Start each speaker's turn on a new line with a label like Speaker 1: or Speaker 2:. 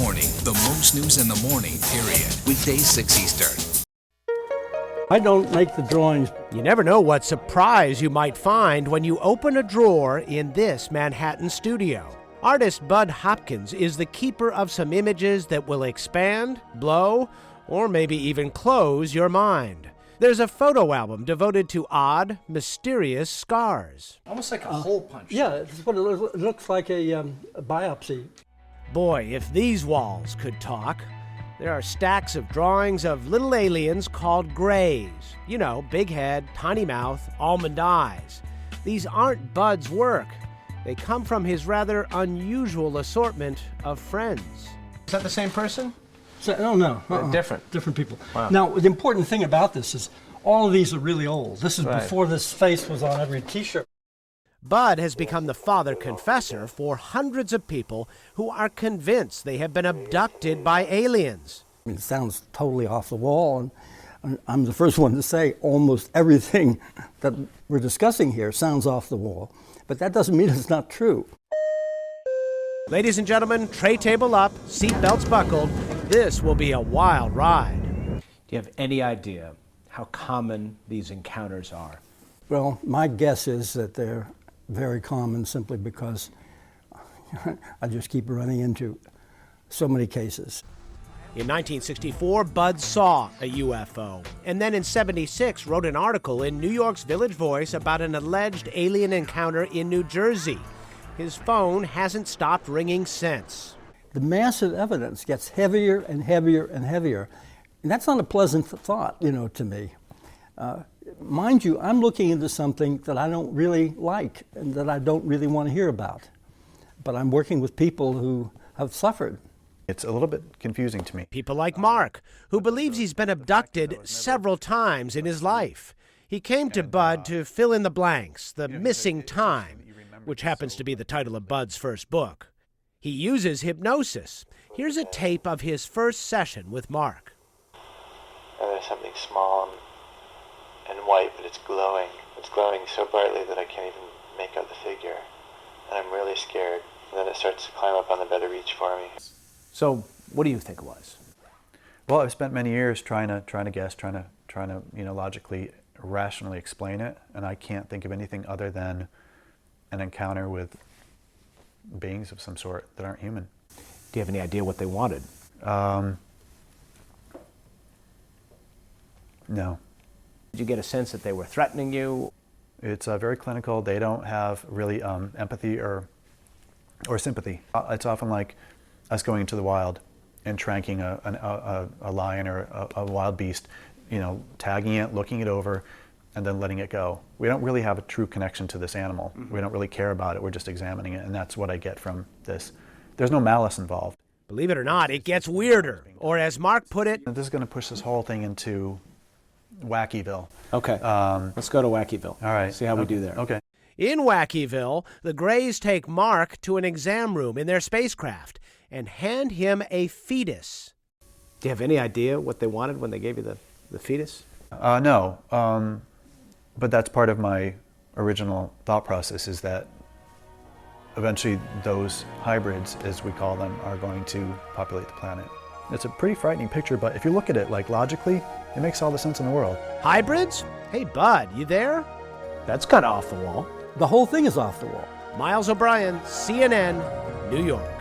Speaker 1: Morning, the most news in the morning, period. Weekdays 6 Eastern.
Speaker 2: I don't make the drawings.
Speaker 3: You never know what surprise you might find when you open a drawer in this Manhattan studio. Artist Bud Hopkins is the keeper of some images that will expand, blow, or maybe even close your mind. There's a photo album devoted to odd, mysterious scars.
Speaker 4: Almost like a hole punch.
Speaker 2: Yeah, it's what it looks like a biopsy.
Speaker 3: Boy, if these walls could talk. There are stacks of drawings of little aliens called grays. You know, big head, tiny mouth, almond eyes. These aren't Bud's work. They come from his rather unusual assortment of friends.
Speaker 4: Is that the same person?
Speaker 2: No.
Speaker 4: Different.
Speaker 2: Different people.
Speaker 4: Wow.
Speaker 2: Now, the important thing about this is all of these are really old. This is
Speaker 4: Right.
Speaker 2: before this face was on every T-shirt.
Speaker 3: Bud has become the father confessor for hundreds of people who are convinced they have been abducted by aliens.
Speaker 2: It sounds totally off the wall, and I'm the first one to say almost everything that we're discussing here sounds off the wall, but that doesn't mean it's not true.
Speaker 3: Ladies and gentlemen, tray table up, seatbelts buckled. This will be a wild ride.
Speaker 4: Do you have any idea how common these encounters are?
Speaker 2: Well, my guess is that they're very common simply because I just keep running into so many cases.
Speaker 3: In 1964, Bud saw a UFO, and then in '76 wrote an article in New York's Village Voice about an alleged alien encounter in New Jersey. His phone hasn't stopped ringing since.
Speaker 2: The massive evidence gets heavier and heavier and heavier, and that's not a pleasant thought, to me. Mind you, I'm looking into something that I don't really like and that I don't really want to hear about. But I'm working with people who have suffered.
Speaker 5: It's a little bit confusing to me.
Speaker 3: People like Mark, who believes he's been abducted several times in his life. He came to Bud to fill in the blanks, the missing time, which happens to be the title of Bud's first book. He uses hypnosis. Here's a tape of his first session with Mark.
Speaker 6: There's something small and white, but it's glowing. It's glowing so brightly that I can't even make out the figure. And I'm really scared. And then it starts to climb up on the bed of reach for me.
Speaker 4: So, what do you think it was?
Speaker 5: Well, I've spent many years trying to guess, trying to logically, rationally explain it, and I can't think of anything other than an encounter with beings of some sort that aren't human.
Speaker 4: Do you have any idea what they wanted?
Speaker 5: No.
Speaker 4: Did you get a sense that they were threatening you?
Speaker 5: It's very clinical. They don't have really empathy or sympathy. It's often like us going into the wild and tranking a lion or a wild beast, tagging it, looking it over, and then letting it go. We don't really have a true connection to this animal. Mm-hmm. We don't really care about it. We're just examining it, and that's what I get from this. There's no malice involved.
Speaker 3: Believe it or not, it gets weirder. Or as Mark put it,
Speaker 5: this is going to push this whole thing into Wackyville.
Speaker 4: Okay, let's go to Wackyville.
Speaker 5: All right.
Speaker 4: See how we do there.
Speaker 5: Okay.
Speaker 3: In Wackyville, the Greys take Mark to an exam room in their spacecraft and hand him a fetus.
Speaker 4: Do you have any idea what they wanted when they gave you the fetus?
Speaker 5: No, but that's part of my original thought process, is that eventually those hybrids, as we call them, are going to populate the planet. It's a pretty frightening picture, but if you look at it logically, it makes all the sense in the world.
Speaker 3: Hybrids? Hey, Bud, you there?
Speaker 4: That's kind of off the wall.
Speaker 2: The whole thing is off the wall.
Speaker 3: Miles O Brien, CNN, New York.